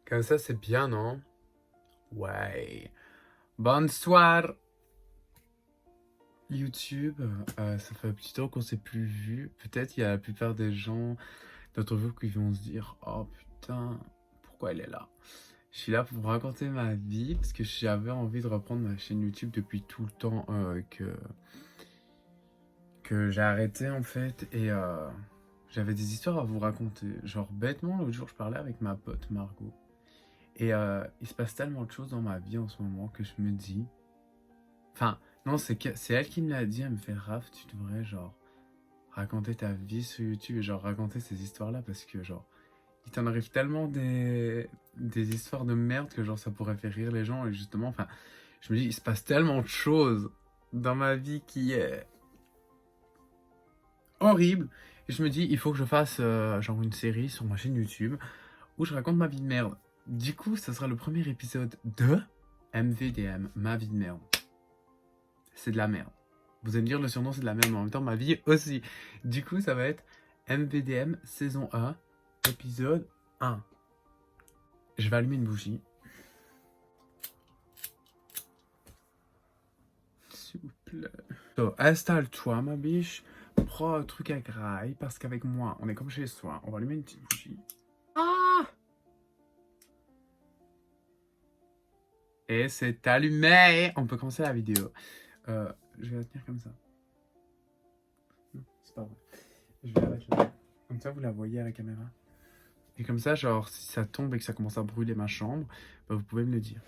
Comme ça, c'est bien, non? Ouais. Bonsoir, YouTube. Ça fait un petit temps qu'on s'est plus vu. Peut-être il y a la plupart des gens d'entre vous qui vont se dire: oh putain, pourquoi elle est là? Je suis là pour vous raconter ma vie parce que j'avais envie de reprendre ma chaîne YouTube depuis tout le temps que j'ai arrêté en fait. Et j'avais des histoires à vous raconter. Genre, bêtement, l'autre jour, je parlais avec ma pote Margot. Et il se passe tellement de choses dans ma vie en ce moment que je me dis. Enfin, non, c'est elle qui me l'a dit. Elle me fait: Raph, tu devrais, genre, raconter ta vie sur YouTube et, genre, raconter ces histoires-là parce que, genre, il t'en arrive tellement des histoires de merde que, genre, ça pourrait faire rire les gens. Et justement, enfin, je me dis, il se passe tellement de choses dans ma vie qui est horrible. Et je me dis, il faut que je fasse, genre, une série sur ma chaîne YouTube où je raconte ma vie de merde. Du coup, ce sera le premier épisode de MVDM, ma vie de merde. C'est de la merde. Vous allez me dire, le surnom c'est de la merde, mais en même temps ma vie aussi. Du coup, ça va être MVDM saison 1, épisode 1. Je vais allumer une bougie. S'il vous plaît. So, installe-toi ma biche. Prends un truc à graille, parce qu'avec moi, on est comme chez soi. On va allumer une petite bougie. Ah! Et c'est allumé. On peut commencer la vidéo. Je vais la tenir comme ça. Non, c'est pas vrai. Je vais la mettre là. Comme ça, vous la voyez à la caméra. Et comme ça, genre, si ça tombe et que ça commence à brûler ma chambre, bah, vous pouvez me le dire.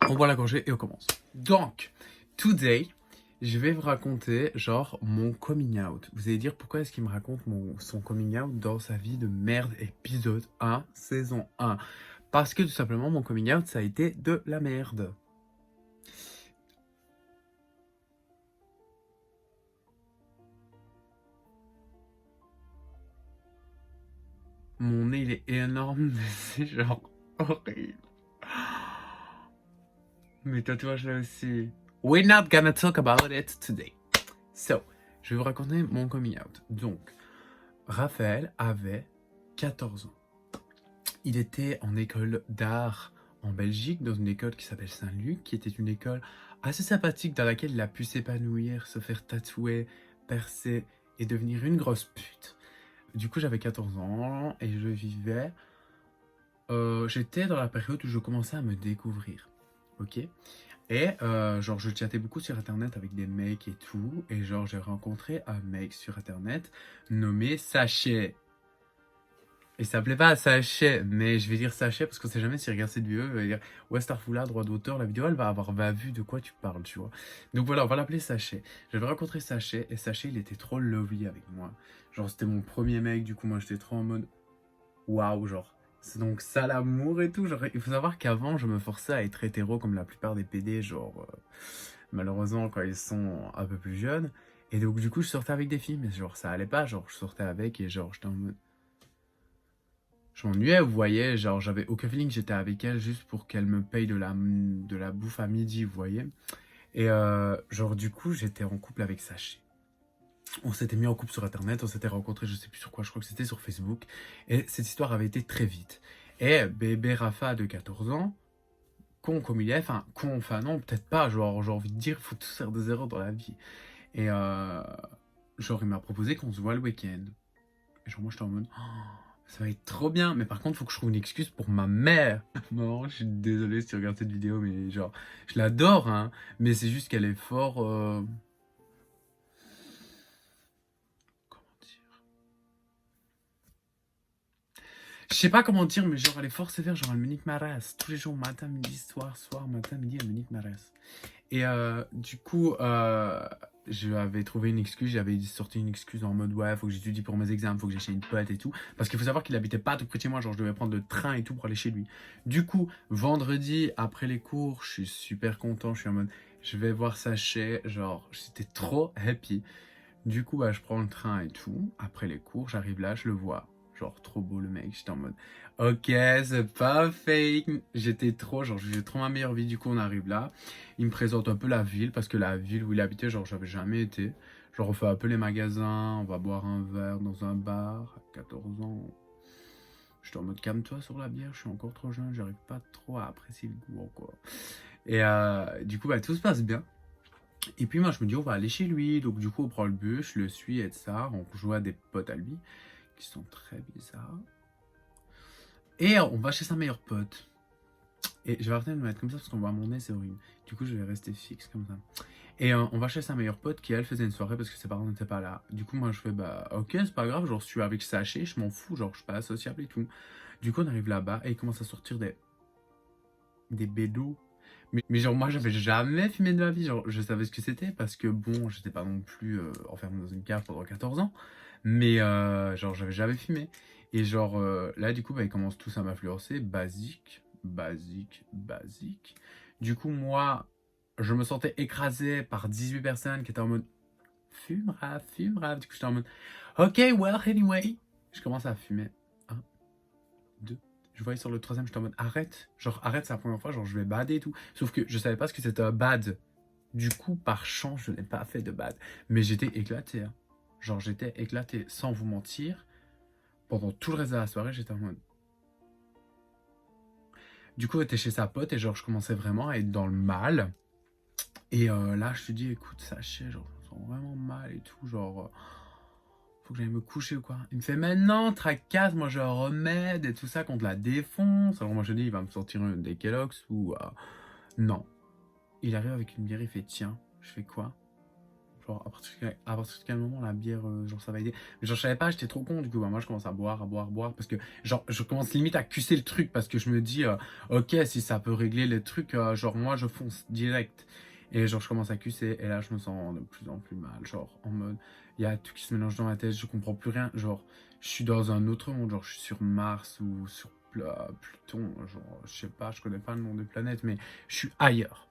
On boit la gorgée et on commence. Donc, today, je vais vous raconter, genre, mon coming out. Vous allez dire, pourquoi est-ce qu'il me raconte son coming out dans sa vie de merde, épisode 1, saison 1. Parce que, tout simplement, mon coming out, ça a été de la merde. Mon nez, il est énorme, mais c'est genre horrible. Mes tatouages là aussi. We're not gonna talk about it today. So, je vais vous raconter mon coming out. Donc, Raphaël avait 14 ans. Il était en école d'art en Belgique, dans une école qui s'appelle Saint-Luc, qui était une école assez sympathique dans laquelle il a pu s'épanouir, se faire tatouer, percer et devenir une grosse pute. Du coup, j'avais 14 ans et je vivais... j'étais dans la période où je commençais à me découvrir. Ok? Et genre, je chattais beaucoup sur internet avec des mecs et tout. Et genre, j'ai rencontré un mec sur internet nommé Sachet. Il s'appelait pas Sachet, mais je vais dire Sachet parce qu'on sait jamais s'il regarde cette vidéo. Il va dire: ouais, Starfoula, droit d'auteur. La vidéo, elle va avoir vu de quoi tu parles, tu vois. Donc voilà, on va l'appeler Sachet. J'avais rencontré Sachet et Sachet, il était trop lovely avec moi. Genre, c'était mon premier mec. Du coup, moi, j'étais trop en mode waouh, genre. C'est donc ça l'amour et tout. Genre, il faut savoir qu'avant, je me forçais à être hétéro comme la plupart des PD, genre, malheureusement, quand ils sont un peu plus jeunes. Et donc, du coup, je sortais avec des filles, mais genre, ça allait pas. Genre, je sortais avec et genre, j'étais en mode. Je m'ennuyais, vous voyez. Genre, j'avais aucun feeling, j'étais avec elle juste pour qu'elle me paye de la bouffe à midi, vous voyez. Et genre, du coup, j'étais en couple avec Sachet. On s'était mis en couple sur internet, on s'était rencontrés, je sais plus sur quoi, je crois que c'était sur Facebook. Et cette histoire avait été très vite. Et bébé Rafa de 14 ans, con comme il est, enfin non, peut-être pas, genre j'ai envie de dire, faut tous faire des erreurs dans la vie. Et genre il m'a proposé qu'on se voit le week-end. Et genre moi j'étais en mode, oh, ça va être trop bien, mais par contre faut que je trouve une excuse pour ma mère. Maman, je suis désolé si tu regardes cette vidéo, mais genre, je l'adore, hein, mais c'est juste qu'elle est fort... Je sais pas comment dire, mais genre elle est fort sévère, genre elle me nique ma race. Tous les jours, matin, midi, soir, matin, midi, elle me nique ma race. Et du coup, j'avais trouvé une excuse, j'avais sorti une excuse en mode ouais, faut que j'étudie pour mes examens, faut que j'achète une pote et tout. Parce qu'il faut savoir qu'il habitait pas tout près de chez moi, genre je devais prendre le train et tout pour aller chez lui. Du coup, vendredi, après les cours, je suis super content, je suis en mode je vais voir Sachet, genre j'étais trop happy. Du coup, bah, je prends le train et tout. Après les cours, j'arrive là, je le vois. Genre, trop beau le mec. J'étais en mode, ok, c'est pas fake. J'étais trop, genre, j'ai trop ma meilleure vie. Du coup, on arrive là. Il me présente un peu la ville, parce que la ville où il habitait, genre, j'avais jamais été. Genre, on fait un peu les magasins, on va boire un verre dans un bar. À 14 ans, J'étais en mode calme-toi sur la bière, je suis encore trop jeune, j'arrive pas trop à apprécier le goût encore. Et du coup, bah, tout se passe bien. Et puis moi, je me dis, on va aller chez lui. Donc du coup, on prend le bus, je le suis et ça. On joue à des potes à lui qui sont très bizarres. Et on va chez sa meilleure pote. Et je vais arrêter de me mettre comme ça parce qu'on voit mon nez, c'est horrible. Du coup, je vais rester fixe comme ça. Et on va chez sa meilleure pote qui, elle, faisait une soirée parce que ses parents n'étaient pas là. Du coup, moi, je fais, bah, ok, c'est pas grave. Genre, je suis avec Saché, je m'en fous. Genre, je suis pas associable et tout. Du coup, on arrive là-bas et il commence à sortir des bédos. Mais genre, moi, j'avais jamais fumé de ma vie. Genre, je savais ce que c'était parce que, bon, j'étais pas non plus enfermé dans une cave pendant 14 ans. Mais, genre, j'avais jamais fumé. Et genre, là, du coup, bah, ils commencent tous à m'influencer. Basique, basique, basique. Du coup, moi, je me sentais écrasé par 18 personnes qui étaient en mode fume, rave, fume, rave. Du coup, j'étais en mode ok, well, anyway. Je commence à fumer. Un, deux. Je voyais sur le troisième, j'étais en mode arrête. Genre, arrête, c'est la première fois, genre, je vais bader et tout. Sauf que je savais pas ce que c'était un bad. Du coup, par chance, je n'ai pas fait de bad. Mais j'étais éclaté. Hein. Genre, j'étais éclaté, sans vous mentir. Pendant tout le reste de la soirée, j'étais en mode. Du coup, j'étais chez sa pote et genre, je commençais vraiment à être dans le mal. Et là, je te dis, écoute, sachez, genre, je me sens vraiment mal et tout. Genre, faut que j'aille me coucher ou quoi. Il me fait maintenant, tracasse, moi j'ai un remède et tout ça contre la défonce. Alors moi je dis, il va me sortir des Kellogg's ou. Non. Il arrive avec une bière, il fait tiens, je fais quoi? Genre à partir de quel moment la bière, genre ça va aider? Mais genre je savais pas, j'étais trop con du coup. Bah, moi je commence à boire, à boire, à boire. Parce que genre je commence limite à cusser le truc parce que je me dis, ok, si ça peut régler les trucs, genre moi je fonce direct. Et genre je commence à cusser et là je me sens de plus en plus mal. Genre en mode, il y a tout qui se mélange dans ma tête, je comprends plus rien. Genre je suis dans un autre monde, genre je suis sur Mars ou sur Pluton. Genre je sais pas, je connais pas le nom des planètes, mais je suis ailleurs.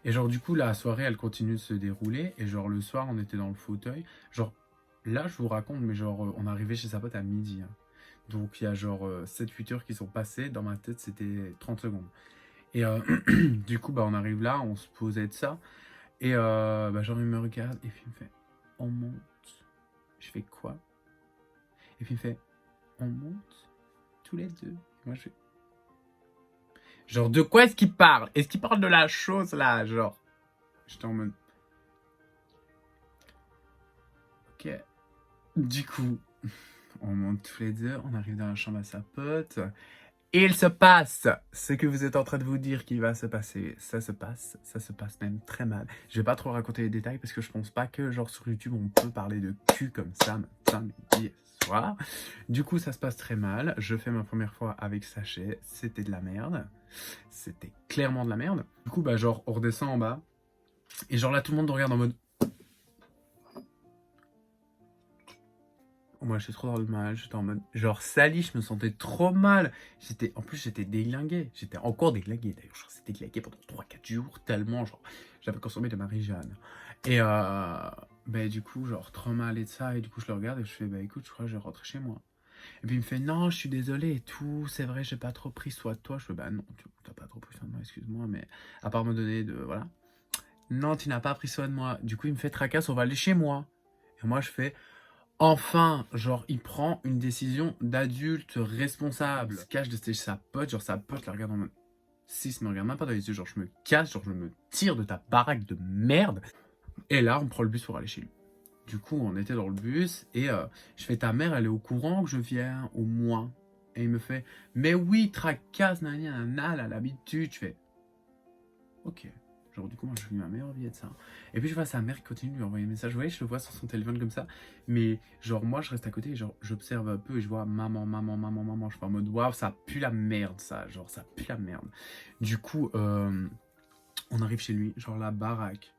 Et genre, du coup, la soirée, elle continue de se dérouler. Et genre, le soir, on était dans le fauteuil. Genre, là, je vous raconte, mais genre, on est arrivé chez sa pote à midi. Hein. Donc, il y a genre 7-8 heures qui sont passées. Dans ma tête, c'était 30 secondes. Et du coup, bah, on arrive là, on se posait de ça. Et bah, genre, il me regarde et puis il me fait on monte. Je fais quoi? Et puis il me fait on monte tous les deux. Et moi, je fais genre, de quoi est-ce qu'il parle? Est-ce qu'il parle de la chose là? Genre, j'étais en mode ok. Du coup, on monte tous les deux, on arrive dans la chambre à sa pote. Et il se passe ce que vous êtes en train de vous dire qu'il va se passer. Ça se passe même très mal. Je vais pas trop raconter les détails parce que je pense pas que genre sur YouTube on peut parler de cul comme ça matin, midi et soir. Du coup, ça se passe très mal. Je fais ma première fois avec Sachet. C'était de la merde. C'était clairement de la merde. Du coup, bah genre on redescend en bas. Et genre là tout le monde regarde en mode moi, j'étais trop dans le mal, j'étais en mode genre sali, je me sentais trop mal. En plus, j'étais déglingué. J'étais encore déglingué d'ailleurs. Je restais déglingué pendant 3-4 jours, tellement genre j'avais consommé de Marie-Jeanne. Et bah, du coup, genre trop mal et de ça. Et du coup, je le regarde et je fais bah écoute, je crois que je vais rentrer chez moi. Et puis il me fait non, je suis désolé et tout. C'est vrai, j'ai pas trop pris soin de toi. Je fais bah non, tu t'as pas trop pris soin de moi, excuse-moi, mais à part me donner de. Voilà. Non, tu n'as pas pris soin de moi. Du coup, il me fait tracasse, on va aller chez moi. Et moi, je fais. Enfin, genre, il prend une décision d'adulte responsable. Il se cache de sa pote, genre sa pote la regarde en mode. Si, me regarde même pas dans les yeux, genre je me casse, genre je me tire de ta baraque de merde. Et là, on prend le bus pour aller chez lui. Du coup, on était dans le bus et je fais ta mère, elle est au courant que je viens au moins. Et il me fait, mais oui, tracasse, nanana, elle a l'habitude. Je fais, ok. Genre, du coup, moi, je vis ma meilleure vie de ça. Et puis, je vois sa mère qui continue de lui envoyer des messages. Vous voyez, je le vois sur son téléphone comme ça. Mais, genre, moi, je reste à côté et, genre, j'observe un peu et je vois maman, maman, maman, maman. Je suis en mode, waouh, ça pue la merde, ça. Genre, ça pue la merde. Du coup, on arrive chez lui, genre, la baraque.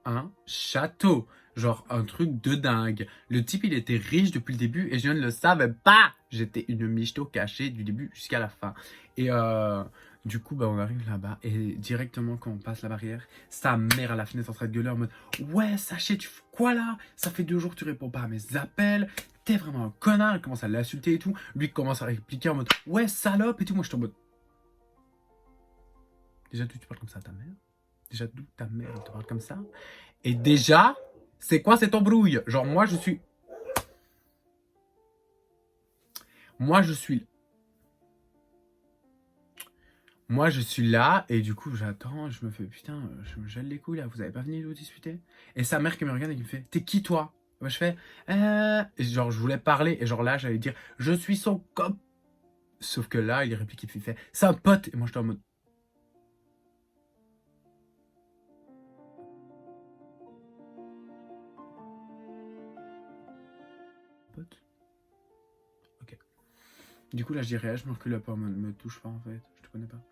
Un château. Genre, un truc de dingue. Le type, il était riche depuis le début et je ne le savais pas. J'étais une michto cachée du début jusqu'à la fin. Et du coup, bah, on arrive là-bas et directement, quand on passe la barrière, sa mère à la fenêtre en train de gueuler en mode ouais, Sachet, tu fais quoi là? Ça fait 2 jours que tu réponds pas à mes appels. T'es vraiment un connard. Elle commence à l'insulter et tout. Lui commence à répliquer en mode ouais, salope et tout. Moi, je suis en mode. Déjà, tu parles comme ça à ta mère? Déjà, d'où ta mère te parle comme ça? Et déjà, c'est quoi cette embrouille? Genre, moi, je suis Moi, je suis... Moi, je suis là et du coup, j'attends. Je me fais putain, je me gèle les couilles là. Vous avez pas venu nous discuter? Et sa mère qui me regarde et qui me fait t'es qui toi? Bah, je fais et genre, je voulais parler et genre là, j'allais dire je suis son cop. Sauf que là, il réplique, il fait c'est un pote. Et moi, j'étais en mode pote. Ok. Du coup, là, je dis rien, je me recule un peu en mode me touche pas en fait, je te connais pas.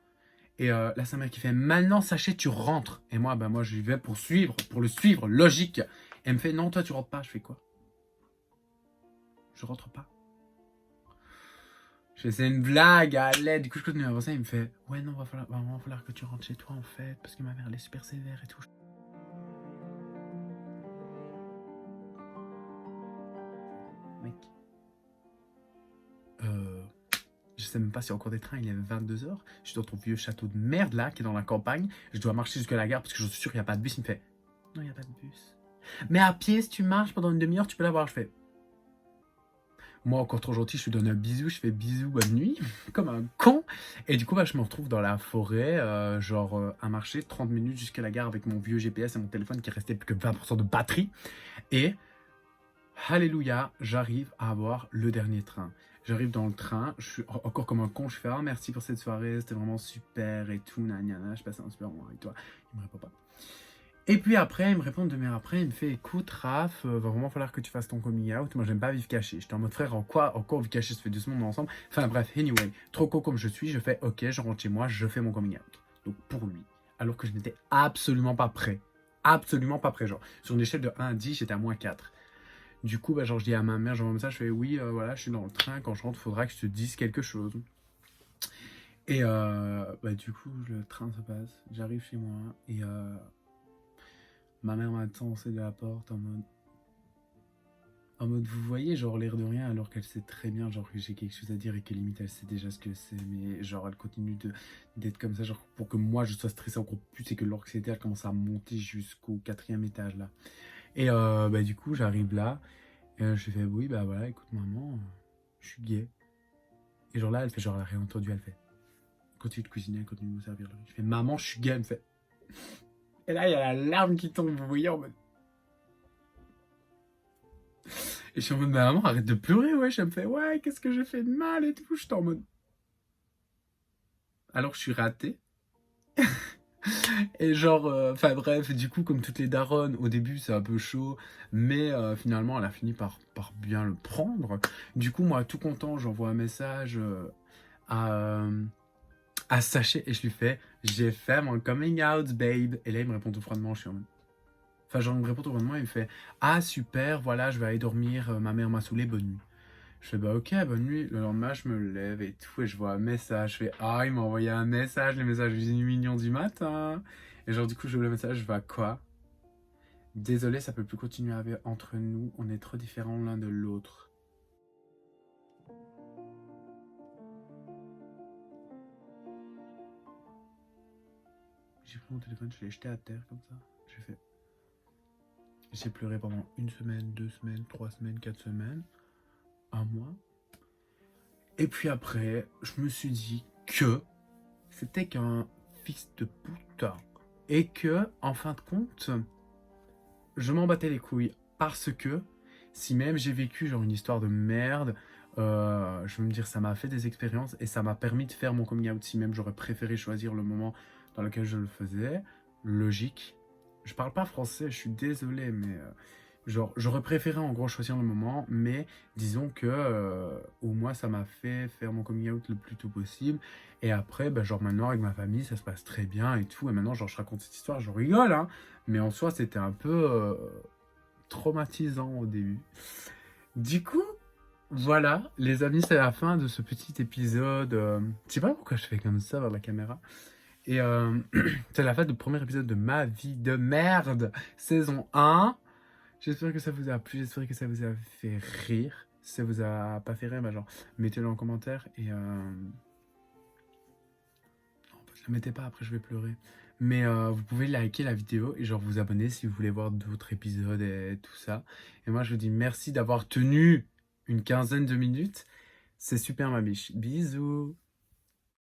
Et là, sa mère qui fait maintenant, sachez, tu rentres. Et moi, bah, moi, j'y vais pour le suivre, logique. Et elle me fait non, toi, tu rentres pas. Je fais quoi? Je rentre pas. Je fais c'est une blague, allez. Du coup, je continue à avancer. Il me fait ouais, non, va vraiment falloir que tu rentres chez toi en fait. Parce que ma mère, elle est super sévère et tout. Mec. Euh. Je sais même pas si y a encore des trains, il est 22h. Je suis dans ton vieux château de merde là, qui est dans la campagne. Je dois marcher jusqu'à la gare parce que je suis sûr qu'il n'y a pas de bus. Il me fait non, il n'y a pas de bus. Mais à pied, si tu marches pendant une demi-heure, tu peux l'avoir. Je fais moi, encore trop gentil, je lui donne un bisou, je fais bisous, bonne nuit, comme un con. Et du coup, bah, je me retrouve dans la forêt, à marcher 30 minutes jusqu'à la gare avec mon vieux GPS et mon téléphone qui restait plus que 20% de batterie. Et, alléluia, j'arrive à avoir le dernier train. J'arrive dans le train, je suis encore comme un con, je fais ah merci pour cette soirée, c'était vraiment super et tout, nanana, je passe un super moment avec toi. Il me répond pas. Et puis après, il me répond une demi-heure après, il me fait écoute, Raph, va vraiment falloir que tu fasses ton coming out. Moi, j'aime pas vivre caché. J'étais en mode frère, encore vivre caché, ça fait 2 semaines ensemble. Enfin bref, anyway, trop con comme je suis, je fais ok, je rentre chez moi, je fais mon coming out. Donc pour lui, alors que je n'étais absolument pas prêt. Absolument pas prêt, genre. Sur une échelle de 1 à 10, j'étais à -4. Du coup, bah, genre, je dis à ma mère, j'envoie un message, je fais oui, voilà, je suis dans le train, quand je rentre, faudra que je te dise quelque chose. Et bah, du coup, le train se passe, j'arrive chez moi, et ma mère m'attend au seuil de la porte en mode, vous voyez, genre l'air de rien, alors qu'elle sait très bien, genre que j'ai quelque chose à dire et que limite elle sait déjà ce que c'est, mais genre elle continue d'être comme ça, genre pour que moi je sois stressé encore plus et que l'anxiété elle commence à monter jusqu'au 4e étage là. Et bah du coup j'arrive là, et je fais oui, bah voilà, écoute maman, je suis gay. Et genre là elle fait genre elle a rien entendu, elle fait continue de cuisiner, continue de me servir le riz. Je fais maman, je suis gay, elle me fait. Et là il y a la larme qui tombe, vous voyez, en mode. Et je suis en mode, maman, arrête de pleurer, ouais. Elle me fait, ouais, qu'est-ce que j'ai fait de mal et tout. Je suis en mode. Alors, je suis raté. Et genre, enfin bref, du coup, comme toutes les daronnes, au début, c'est un peu chaud. Mais finalement, elle a fini par bien le prendre. Du coup, moi, tout content, j'envoie un message à, euh, à Sachet et je lui fais, j'ai fait mon coming out, babe. Et là, il me répond tout froidement. Je suis en mode. Enfin, genre, il me répond tout froidement. Il me fait, ah, super, voilà, je vais aller dormir. Ma mère m'a saoulé, bonne nuit. Je fais bah ok, bonne nuit. Le lendemain, je me lève et tout, et je vois un message. Je fais ah, il m'a envoyé un message, les messages du million du matin. Et genre, du coup, je vois le message, je vois quoi? Désolé, ça peut plus continuer entre nous, on est trop différents l'un de l'autre. J'ai pris mon téléphone, je l'ai jeté à terre comme ça. J'ai fait. J'ai pleuré pendant 1 semaine, 2 semaines, 3 semaines, 4 semaines, un mois. Et puis après, je me suis dit que c'était qu'un fils de pute. Et que, en fin de compte, je m'en battais les couilles parce que si même j'ai vécu genre une histoire de merde, je veux me dire ça m'a fait des expériences et ça m'a permis de faire mon coming out. Si même j'aurais préféré choisir le moment dans lequel je le faisais, logique. Je parle pas français, je suis désolé, mais genre j'aurais préféré en gros choisir le moment, mais disons que au moins ça m'a fait faire mon coming out le plus tôt possible. Et après, bah, genre maintenant avec ma famille ça se passe très bien et tout. Et maintenant genre je raconte cette histoire, je rigole, hein. Mais en soi, c'était un peu traumatisant au début. Du coup, voilà, les amis, c'est la fin de ce petit épisode. Je sais pas pourquoi je fais comme ça vers la caméra. Et c'est la fin du premier épisode de Ma vie de merde, saison 1. J'espère que ça vous a plu, j'espère que ça vous a fait rire. Si ça vous a pas fait rire, bah genre, mettez-le en commentaire et ne mettez pas, après je vais pleurer. Mais vous pouvez liker la vidéo et genre vous abonner si vous voulez voir d'autres épisodes et tout ça. Et moi je vous dis merci d'avoir tenu une quinzaine de minutes. C'est super ma biche. Bisous.